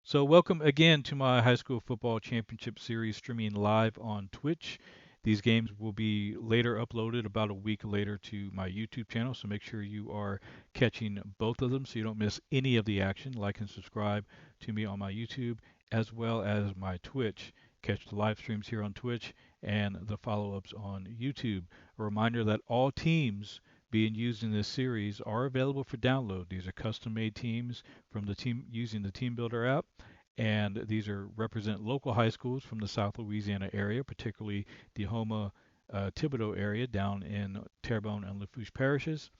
So, welcome again to my high school football championship series streaming live on Twitch. These games will be later uploaded about a week later to my YouTube channel, so make sure you are catching both of them so you don't miss any of the action. Like and subscribe to me on my YouTube as well as my Twitch. Catch the live streams here on Twitch and the follow ups on YouTube. A reminder that all teams being used in this series are available for download. These are custom made teams from the team using the Team Builder app, and these are represent local high schools from the South Louisiana area, particularly the Houma Thibodaux area down in Terrebonne and Lafourche parishes.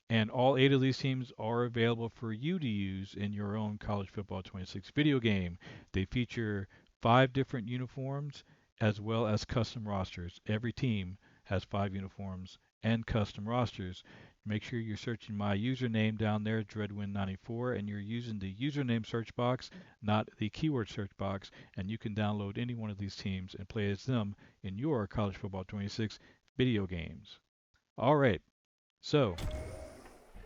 And all 8 of these teams are available for you to use in your own College Football 26 video game. They feature 5 different uniforms as well as custom rosters. Every team has 5 uniforms and custom rosters. Make sure you're searching my username down there, Dreadwind94, and you're using the username search box, not the keyword search box, and you can download any one of these teams and play as them in your College Football 26 video games. All right, so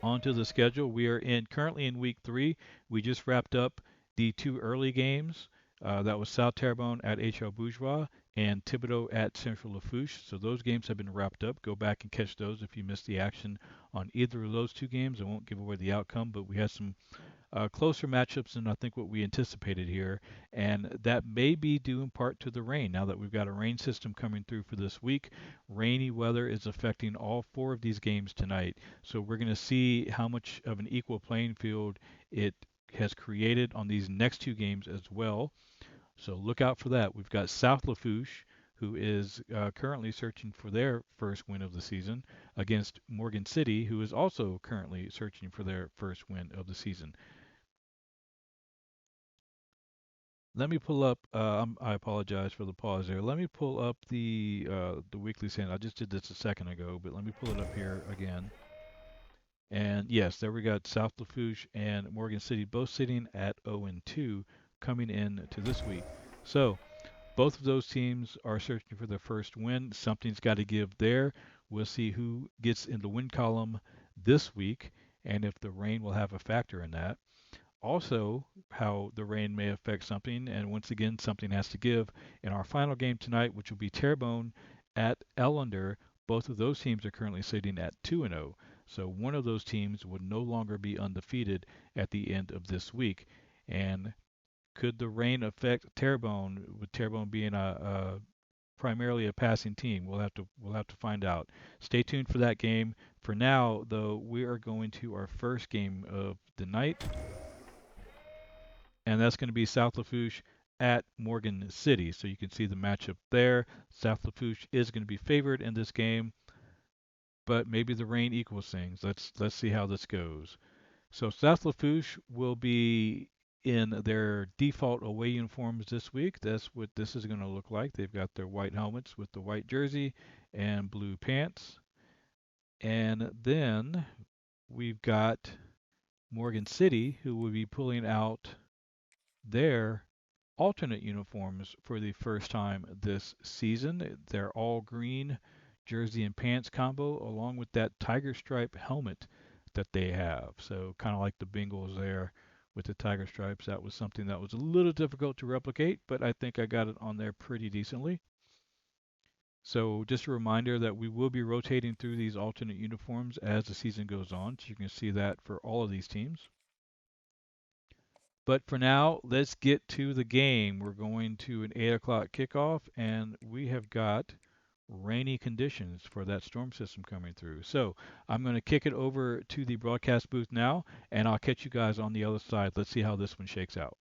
onto the schedule. We are in currently in week 3. We just wrapped up the 2 early games. That was South Terrebonne at H.L. Bourgeois and Thibodaux at Central Lafourche. So those games have been wrapped up. Go back and catch those if you missed the action on either of those 2 games. I won't give away the outcome, but we had some closer matchups than I think what we anticipated here, and that may be due in part to the rain. Now that we've got a rain system coming through for this week, rainy weather is affecting all 4 of these games tonight. So we're going to see how much of an equal playing field it has created on these next 2 games as well. So look out for that. We've got South Lafourche, who is currently searching for their first win of the season, against Morgan City, who is also currently searching for their first win of the season. Let me pull up. I apologize for the pause there. Let me pull up the weekly stand. I just did this a second ago, but let me pull it up here again. And yes, there we got South Lafourche and Morgan City both sitting at 0 and 2 coming in to this week. So both of those teams are searching for their first win. Something's got to give there. We'll see who gets in the win column this week, and if the rain will have a factor in that. Also, how the rain may affect something, and once again, something has to give. In our final game tonight, which will be Terrebonne at Ellender, both of those teams are currently sitting at 2 and 0. So one of those teams would no longer be undefeated at the end of this week. And could the rain affect Terrebonne, with Terrebonne being a primarily a passing team? We'll have to find out. Stay tuned for that game. For now, though, we are going to our first game of the night, and that's going to be South Lafourche at Morgan City. So you can see the matchup there. South Lafourche is going to be favored in this game, but maybe the rain equals things. Let's see how this goes. So South Lafourche will be in their default away uniforms this week. That's what this is going to look like. They've got their white helmets with the white jersey and blue pants. And then we've got Morgan City, who will be pulling out their alternate uniforms for the first time this season. They're all green jersey and pants combo, along with that tiger stripe helmet that they have. So kind of like the Bengals there with the tiger stripes. That was something that was a little difficult to replicate, but I think I got it on there pretty decently. So just a reminder that we will be rotating through these alternate uniforms as the season goes on. So you can see that for all of these teams. But for now, let's get to the game. We're going to an 8 o'clock kickoff, and we have got rainy conditions for that storm system coming through. So I'm going to kick it over to the broadcast booth now, and I'll catch you guys on the other side. Let's see how this one shakes out.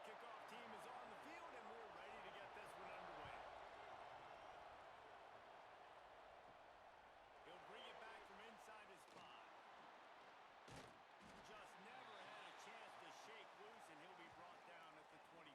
Kickoff team is on the field, and we're ready to get this one underway. He'll bring it back from inside his 5. Just never had a chance to shake loose, and he'll be brought down at the 24.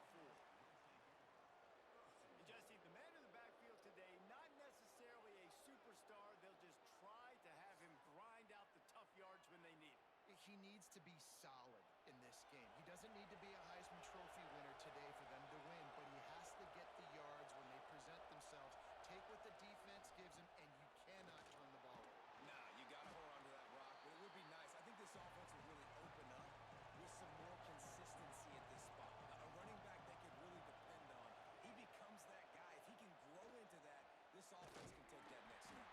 And Jesse, the man in the backfield today, not necessarily a superstar. They'll just try to have him grind out the tough yards when they need it. He needs to be solid. in this game. He doesn't need to be a Heisman Trophy winner today for them to win, but he has to get the yards when they present themselves. Take what the defense gives him, and you cannot turn the ball over. Nah, you got to hold on to that rock, but it would be nice. I think this offense will really open up with some more consistency at this spot. A running back they could really depend on. He becomes that guy. If he can grow into that, this offense can take that next step.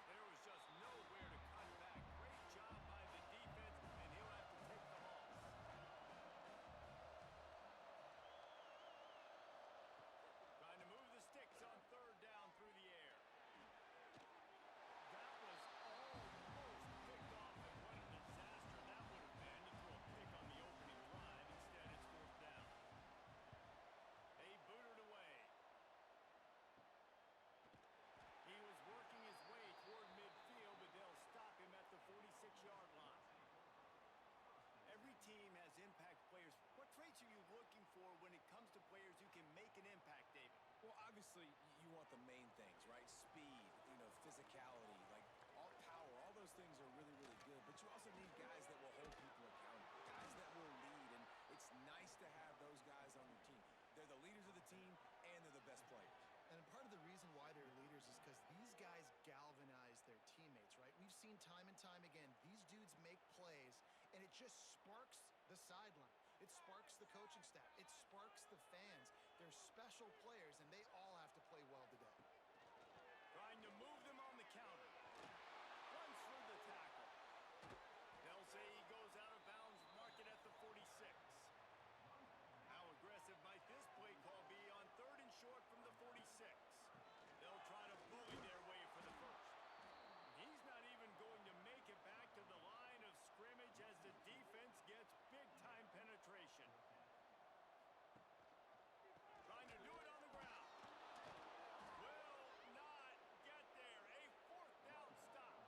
There was just nowhere to cut back. Great job by the defense, and he'll have to take the ball. Trying to move the sticks on third down through the air. That was almost picked off, and what a disaster that would have been to throw a pick on the opening drive. Instead, it's fourth down. They booted away. He was working his way toward midfield, but they'll stop him at the 46-yard line. Every team has impact players. What traits are you looking for when it comes to players who can make an impact, David? Well, obviously, you want the main things, right? Speed, physicality, like all power, all those things are really, really good. But you also need guys that will hold people accountable, guys that will lead, and it's nice to have those guys on your team. They're the leaders of the team, and they're the best players. And part of the reason why they're leaders is because these guys galvanize their teammates, right? We've seen time and time again, these dudes make plays, and it just sparks the sideline. It sparks the coaching staff. It sparks the fans. They're special players, and they all have to play well today. Trying to move them on the counter. Runs through the tackle. They'll say he goes out of bounds, mark it at the 46. How aggressive might this play call be on third and short from the 46? They'll try to bully their way for the first. He's not even going to make it back to the line of scrimmage as the defense gets big-time penetration. Trying to do it on the ground. Will not get there. A fourth down stop.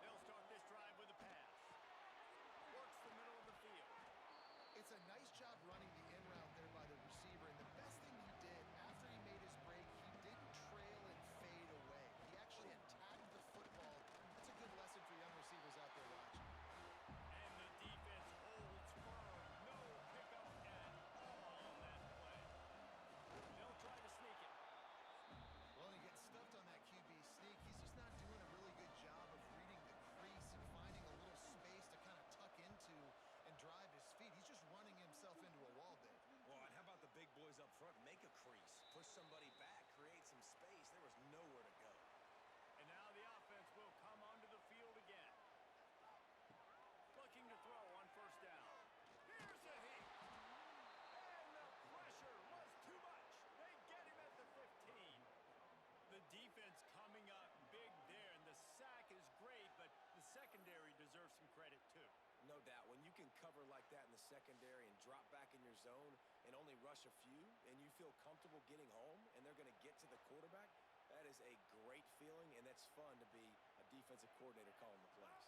They'll start this drive with a pass. Works the middle of the field. It's a nice job running the in route there by the receiver, and the best thing he did after he made his break, he didn't trail and fade away. He actually attacked the football. That's a good lesson for young receivers out there watching. And the defense holds firm. No pickup at all on that play. They'll try to sneak it. Well, he gets stuffed on that QB sneak. He's just not doing a really good job of reading the crease and finding a little space to kind of tuck into and drive his feet. He's just running himself into a wall, Dave. Well, and how about the big boys up front? Make a crease, push somebody back, create some space. There was nowhere to go. And now the offense will come onto the field again. Looking to throw on first down. Here's a hit. And the pressure was too much. They get him at the 15. The defense coming up big there, and the sack is great, but the secondary deserves some credit too. No doubt. When you can cover like that in the secondary and drop back in your zone and only rush a few, and you feel comfortable getting home, and they're going to get to the quarterback, that is a great feeling, and that's fun to be a defensive coordinator calling the plays.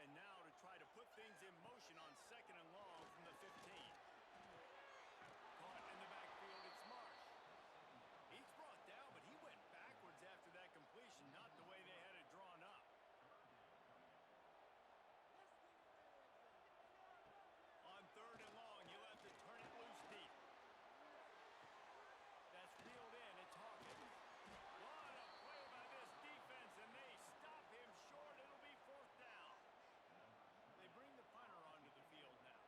And now to try to put things in motion on second and long from the 15. Caught in the backfield, it's Marsh. He's brought down, but he went backwards after that completion, not the way they had it drawn up. On third and long, you'll have to turn it loose deep. That's reeled in. It's Hawkins. What a play by this defense, and they stop him short. It'll be fourth down. They bring the punter onto the field now.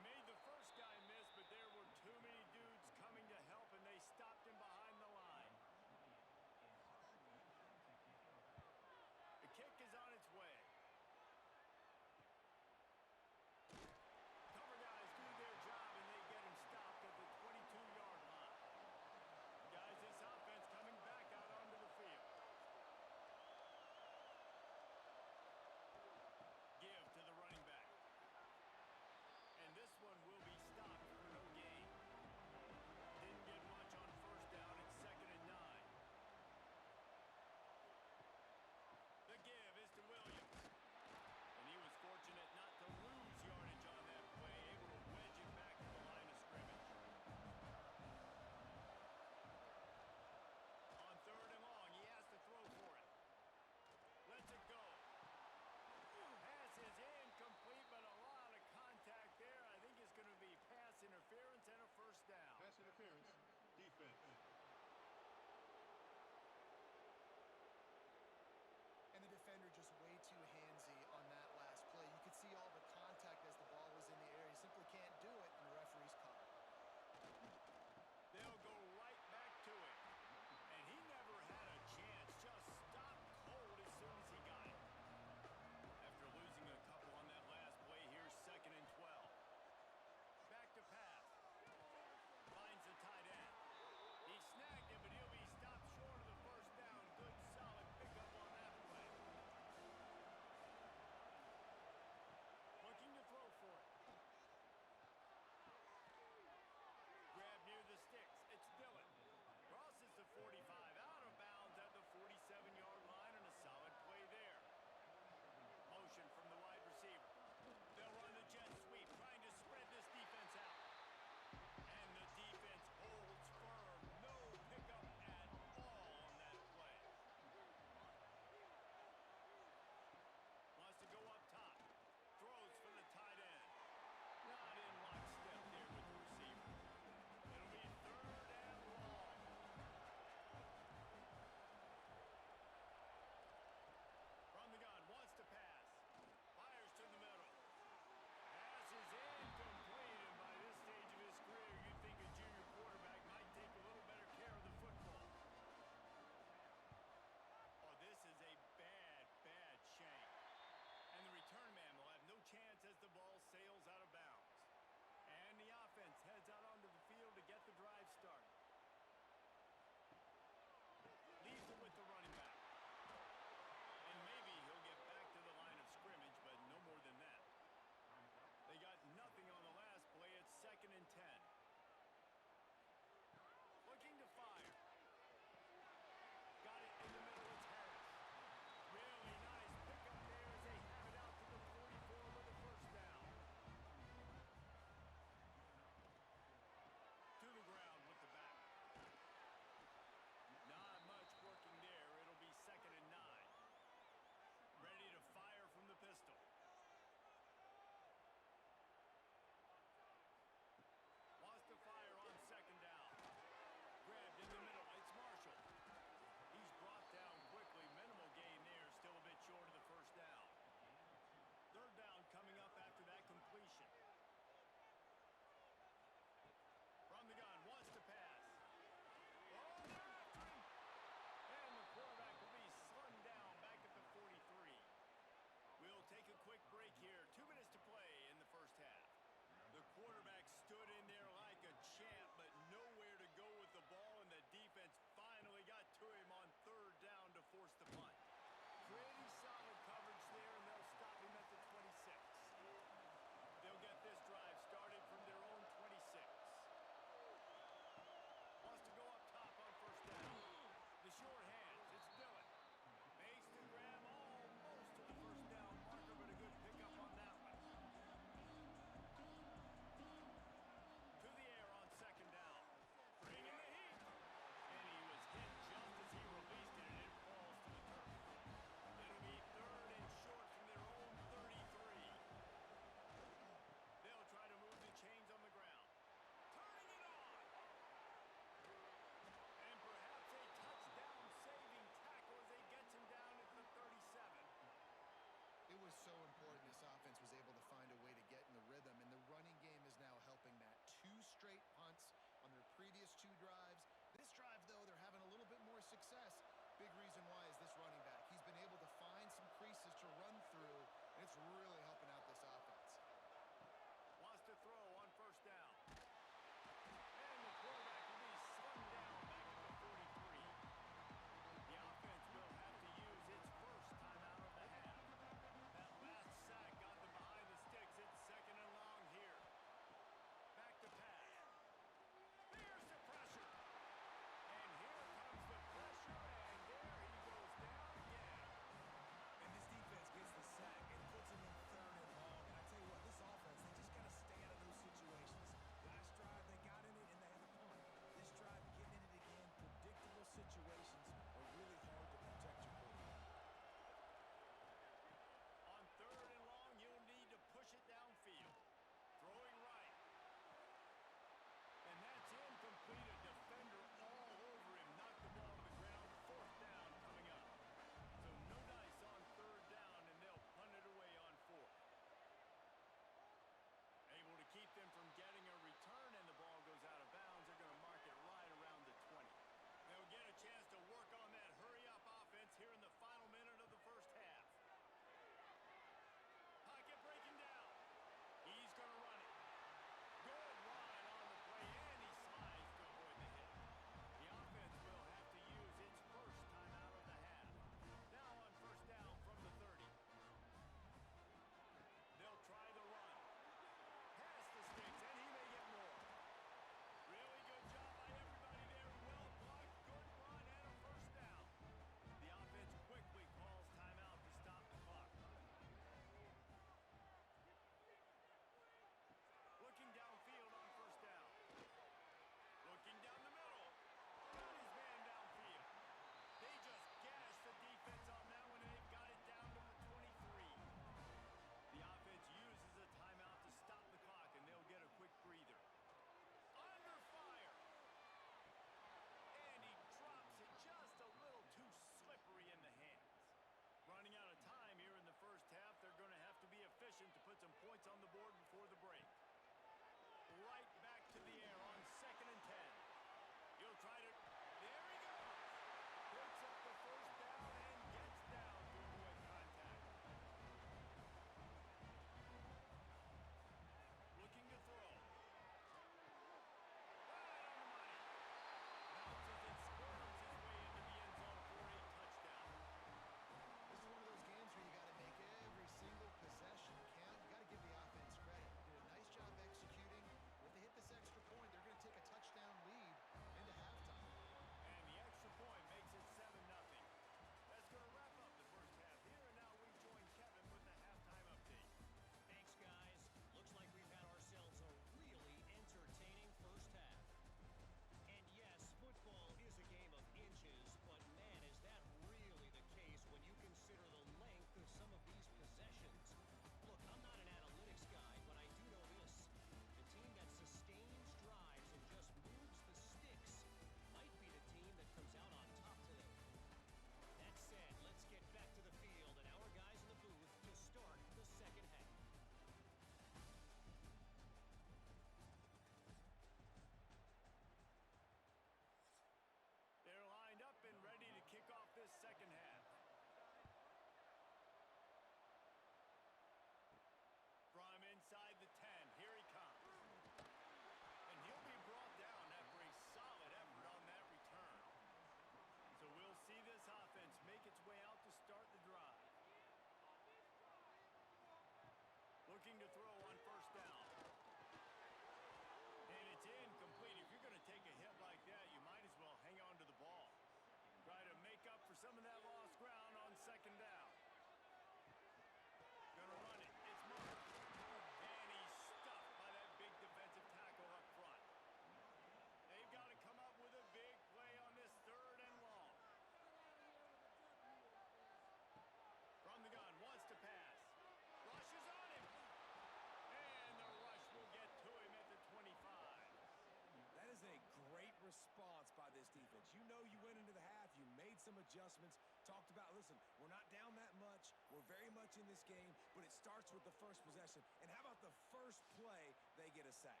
You know you went into the half, you made some adjustments, talked about, listen, we're not down that much, we're very much in this game, but it starts with the first possession. And how about the first play, they get a sack?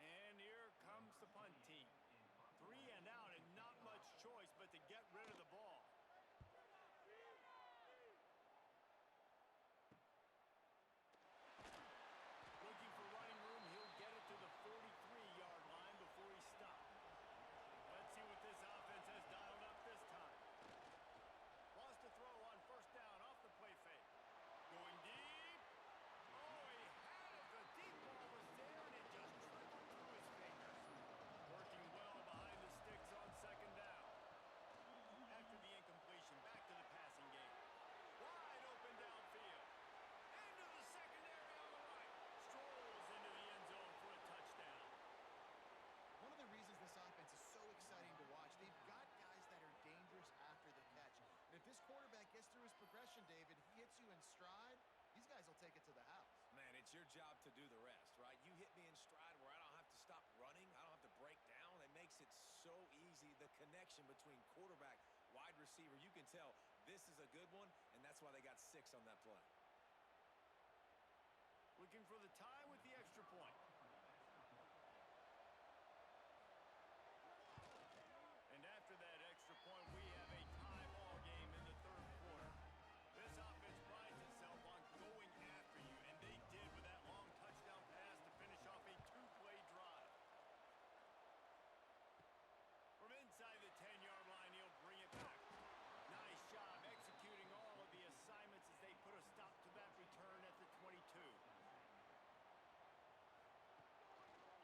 And here comes the punt team. 3 and out and not much choice but to get rid of the ball. Looking for running room, he'll get it to the 43-yard line before he stopped. Let's see what this offense has dialed up this time. Lost a throw on first down off the play fake. Going deep. Oh, he had it. The deep ball was there, and it just trickled through his fingers. Working well behind the sticks on second down. After the incompletion, back to the passing game. Wide open downfield. Into the secondary on the right. Strolls into the end zone for a touchdown. One of the reasons this offense is so exciting to watch, they've got guys that are dangerous after the catch. And if this quarterback gets through his progression, David, he hits you in stride, these guys will take it to the house. Man, it's your job to do the rest, right? You hit me in stride where I don't have to stop running. I don't have to break down. It makes it so easy, the connection between quarterback, wide receiver. You can tell this is a good one, and that's why they got 6 on that play. Looking for the tie with the extra point. And after that extra point, we have a tie ball game in the third quarter. This offense prides itself on going after you, and they did with that long touchdown pass to finish off a 2-play drive. From inside the 10-yard line, he'll bring it back. Nice job executing all of the assignments as they put a stop to that return at the 22.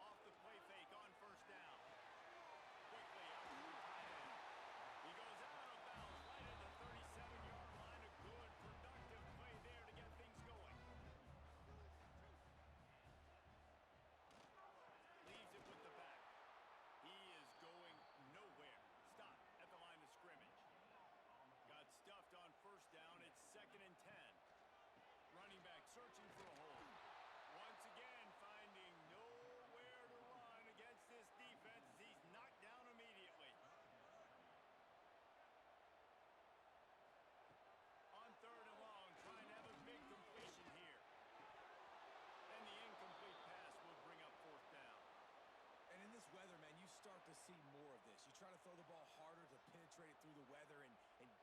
Off the play fake on first down. Quickly out to the tight end. He goes out of bounds right at the 37-yard line. A good, productive play there to get things going. Leaves it with the back. He is going nowhere. Stop at the line of scrimmage. Got stuffed on first down. It's 2nd and 10. Running back searching for a hole. Once again, finding nowhere to run against this defense. He's knocked down immediately. On 3rd and long, trying to have a big completion here. And the incomplete pass will bring up 4th down. And in this weather, man, you start to see more of this. You try to throw the ball harder to penetrate it through the weather and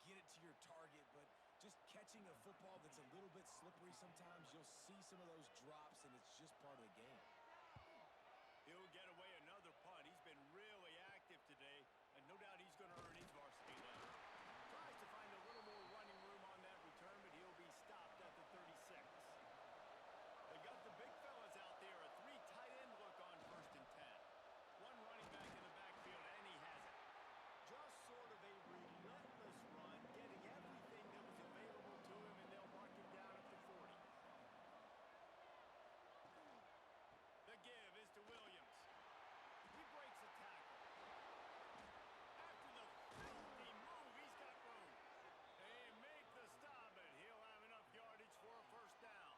get it to your target, but just catching a football that's a little bit slippery sometimes, you'll see some of those drops, and it's just part of the game. He'll get away another punt. He's been really active today, and no doubt he's going to earn his varsity letter. Tries to find a little more running room on that return, but he'll be stopped at the 36. They got the big fellas out there. A 3 tight end look on 1st and 10. One running back in the backfield, and he has it. Just sort of a relentless run, getting everything that was available to him, and they'll mark him down at the 40. The give is to Williams. He breaks a tackle. After the filthy move, he's got room. They make the stop, and he'll have enough yardage for a first down.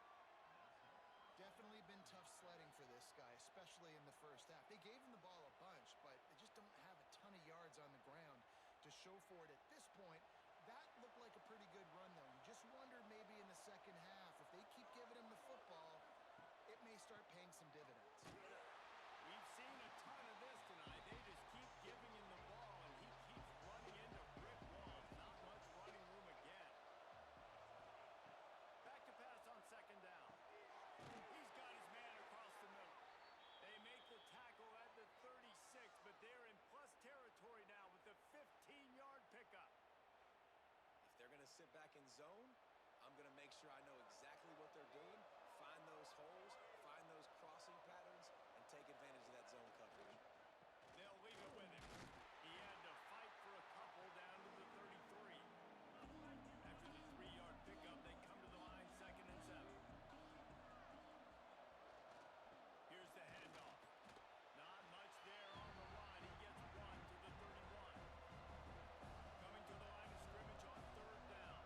Definitely been tough sledding for this guy, especially in the first half. They gave him the ball a bunch, but they just don't have a ton of yards on the ground to show for it at this point. That looked like a pretty good run, though. You just wondered maybe in the second half, if they keep giving him the football, it may start paying some dividends. We've seen a ton of this tonight. They just keep giving him the ball, and he keeps running into brick walls. Not much running room again. Back to pass on second down. He's got his man across the middle. They make the tackle at the 36, but they're in plus territory now with the 15-yard pickup. If they're going to sit back in zone, I'm going to make sure I know exactly what they're doing, find those holes, find those crossing patterns, and take advantage of that zone coverage. They'll leave it with him. He had to fight for a couple down to the 33. After the 3-yard pickup, they come to the line 2nd and 7. Here's the handoff. Not much there on the run. He gets 1 to the 31. Coming to the line of scrimmage on 3rd down.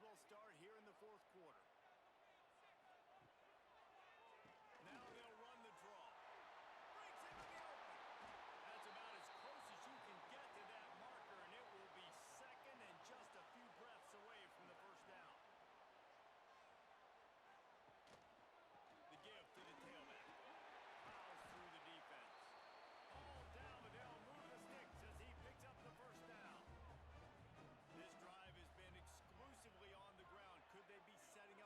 well start here in the fourth quarter. Now they'll run the draw. Breaks into the open. That's about as close as you can get to that marker, and it will be second and just a few breaths away from the first down. The give to the tailback. Plows through the defense. All down, but they'll move the sticks as he picks up the first down. This drive has been exclusively on the ground. Could they be setting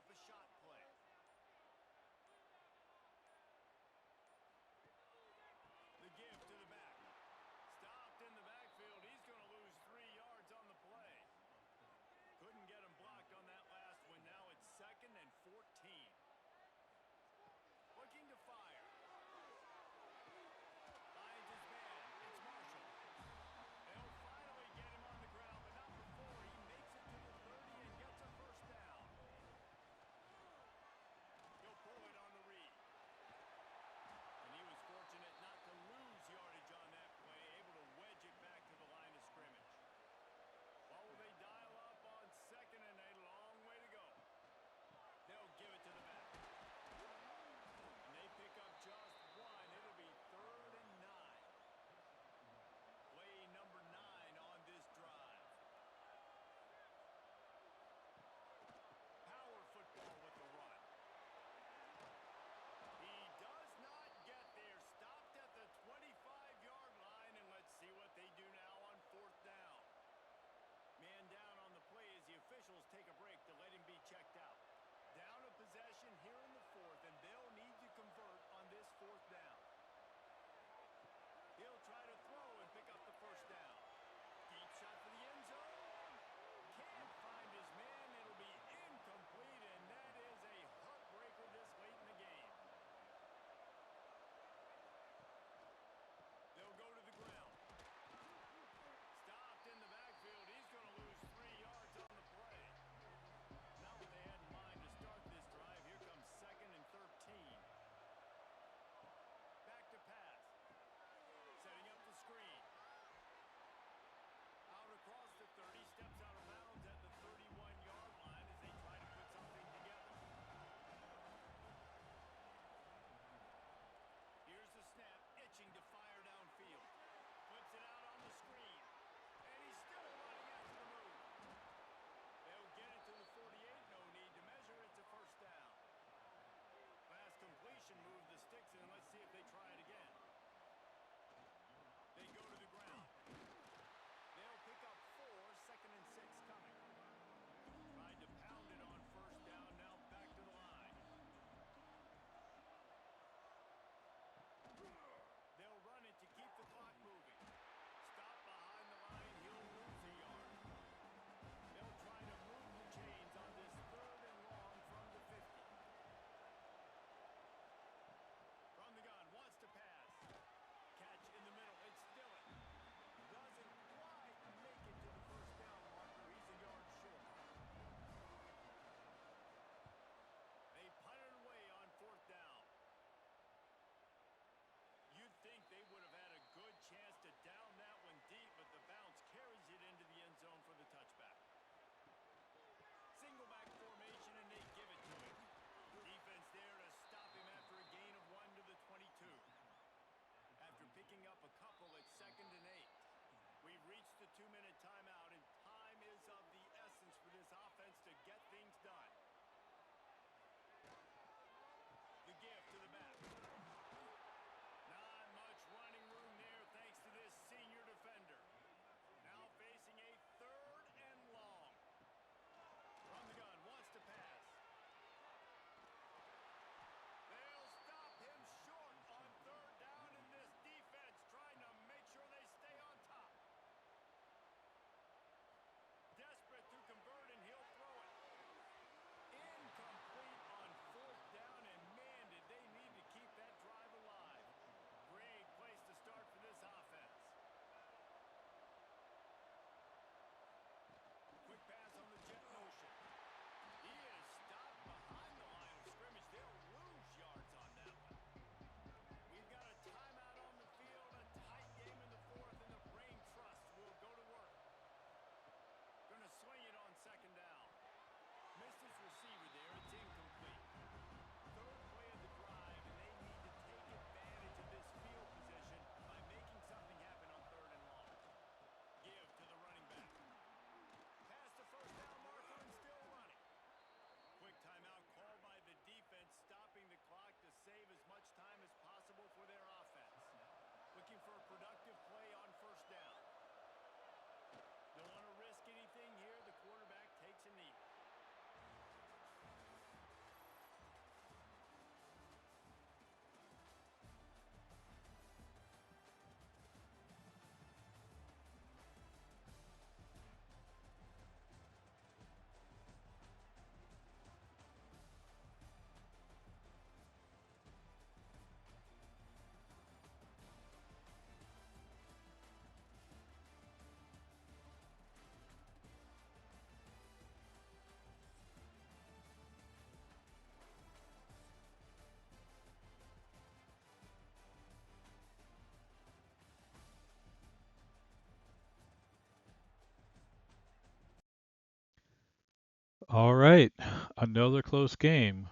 All right, another close game.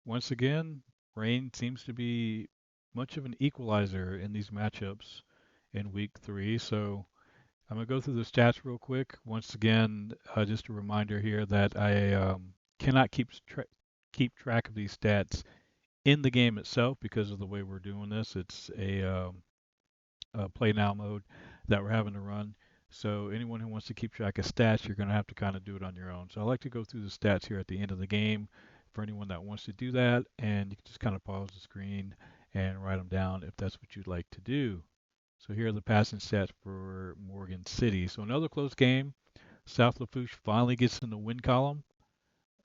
Once again, rain seems to be much of an equalizer in these matchups in week 3. So I'm going to go through the stats real quick. Once again, just a reminder here that I cannot keep track of these stats in the game itself because of the way we're doing this. It's a play now mode that we're having to run. So anyone who wants to keep track of stats, you're going to have to kind of do it on your own. So I like to go through the stats here at the end of the game for anyone that wants to do that, and you can just kind of pause the screen and write them down if that's what you'd like to do. So here are the passing stats for Morgan City. So another close game. South Lafourche finally gets in the win column.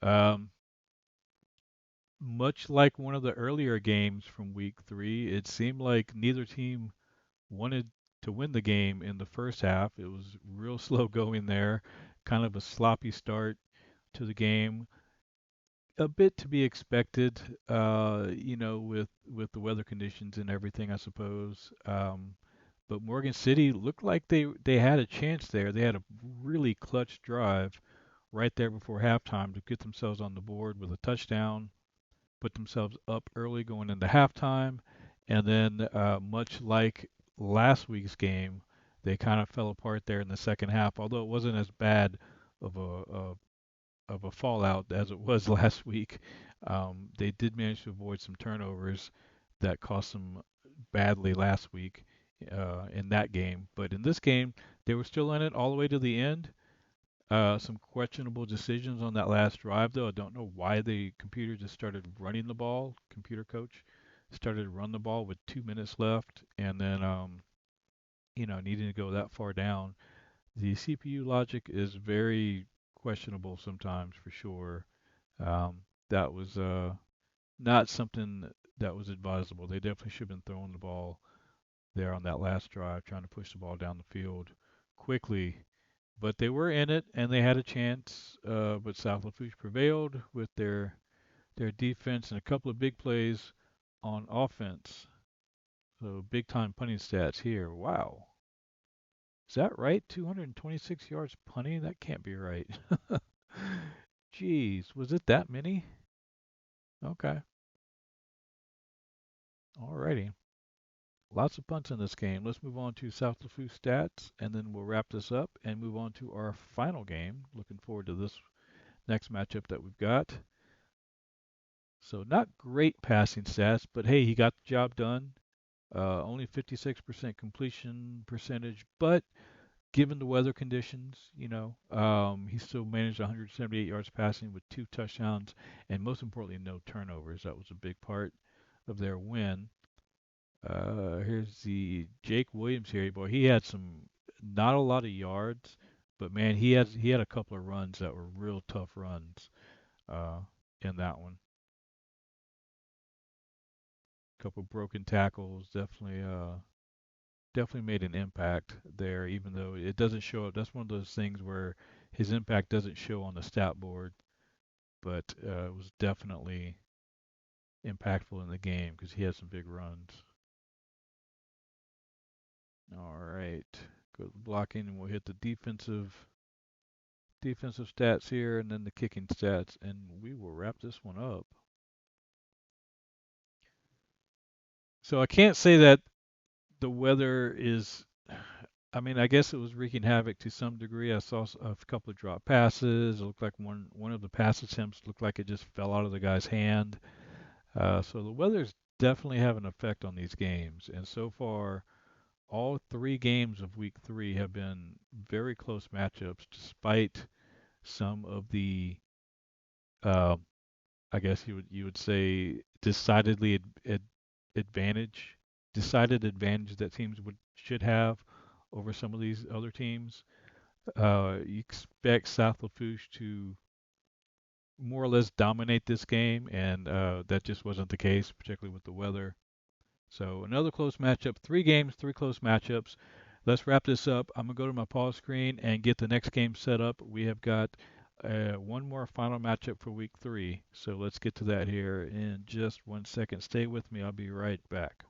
Um, Much like one of the earlier games from week 3, it seemed like neither team wanted to win the game in the first half. It was real slow going there, kind of a sloppy start to the game. A bit to be expected, with the weather conditions and everything, I suppose. But Morgan City looked like they had a chance there. They had a really clutch drive right there before halftime to get themselves on the board with a touchdown, put themselves up early going into halftime, and then much like last week's game, they kind of fell apart there in the second half. Although it wasn't as bad of a fallout as it was last week, they did manage to avoid some turnovers that cost them badly last week in that game. But in this game, they were still in it all the way to the end. Some questionable decisions on that last drive, though. I don't know why the computer just started running the ball. Computer coach started to run the ball with 2 minutes left, and then needing to go that far down. The CPU logic is very questionable sometimes, for sure. That was not something that was advisable. They definitely should have been throwing the ball there on that last drive, trying to push the ball down the field quickly. But they were in it and they had a chance. But South Lafourche prevailed with their defense and a couple of big plays on offense. So big time punting stats here. Wow. Is that right? 226 yards punting? That can't be right. Jeez, was it that many? Okay. Alrighty. Lots of punts in this game. Let's move on to South Lafourche stats, and then we'll wrap this up and move on to our final game. Looking forward to this next matchup that we've got. So not great passing stats, but hey, he got the job done. Only 56% completion percentage, but given the weather conditions, he still managed 178 yards passing with 2 touchdowns and most importantly, no turnovers. That was a big part of their win. Here's the Jake Williams here. Boy, he had not a lot of yards, but man, he had a couple of runs that were real tough runs uh, in that one. Couple broken tackles, definitely made an impact there, even though it doesn't show up. That's one of those things where his impact doesn't show on the stat board, but it was definitely impactful in the game because he had some big runs. All right, go to blocking, and we'll hit the defensive stats here, and then the kicking stats, and we will wrap this one up. So I can't say that the weather is. I mean, I guess it was wreaking havoc to some degree. I saw a couple of drop passes. It looked like one of the pass attempts looked like it just fell out of the guy's hand. So the weather's definitely have an effect on these games. And so far, all 3 games of Week 3 have been very close matchups, despite some of the, uh, I guess you would say, advantage, decided advantage that teams should have over some of these other teams. You expect South Lafourche to more or less dominate this game, and that just wasn't the case, particularly with the weather. So another close matchup, 3 games, 3 close matchups. Let's wrap this up. I'm gonna go to my pause screen and get the next game set up. We have got one more final matchup for week 3. So let's get to that here in just 1 second. Stay with me. I'll be right back.